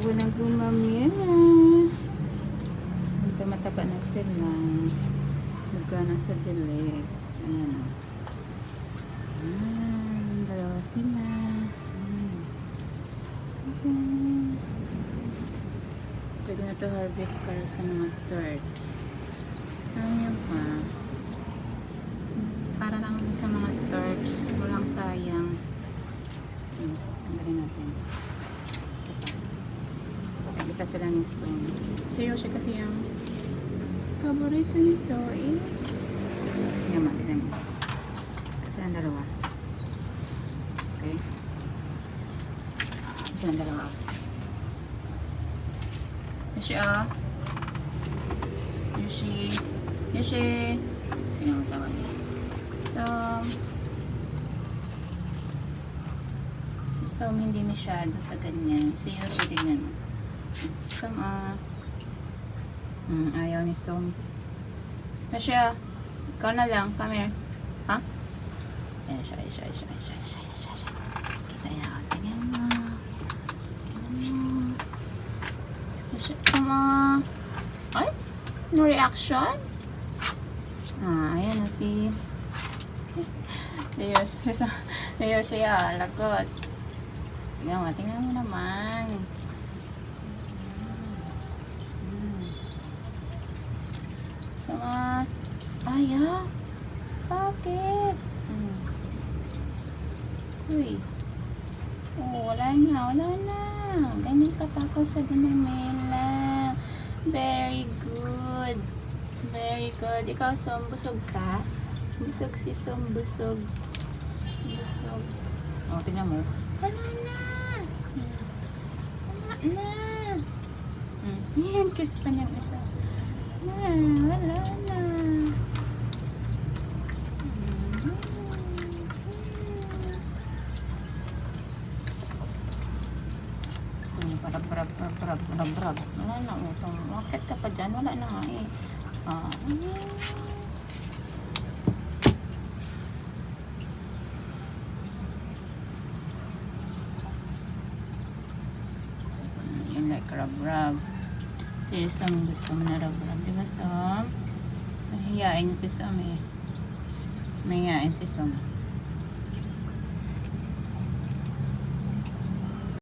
walang gumamya na. Tumataba na sila. Nagana sa dilig. Ayan. Ay, dalawa sila. Okay. Pwede na to harvest para sa mga turds. Ayan pa. Para lang sa mga turds. Walang sayang. Tanggalin natin. Isa pa. Nag-isa sila ni Sun. Seryoso kasi yung paborito nito is tingnan mo, tingnan mo. Kasi ang dalawa. Okay. Kasi ang dalawa. Yoshi, ah. Yoshi. Yoshi. Tingnan mo tawag niya. So, si Som hindi masyado sa ganyan. Si Yoshi, tingnan mo. Som, ah. Ayaw ni Som. Yoshi, ah. Ikaw na lang. Come here. Ha? Ayan siya. Kita niya. Tingnan mo. Yoshi, come on. Ay? No reaction? Ayan na si Yoshi, ah. Lagot. Tingnan mo naman. Sama. Ayaw. Bakit? Uy. Oh, wala na. Ganyan ka pa ako sa Ginamela. Very good. Ikaw, Som, busog ka? Busog si Som, busog. Oh, tingnan mo. Wala na. Yan, kiss pa niyang isa. Wala na. Gusto mo parab. Wala na, utang. Bakit ka pa dyan? Wala na nga eh. Yun like rub. Si Som gusto mo na rub. Diba, Som? Mahihain si Som eh. Mahihain si Som.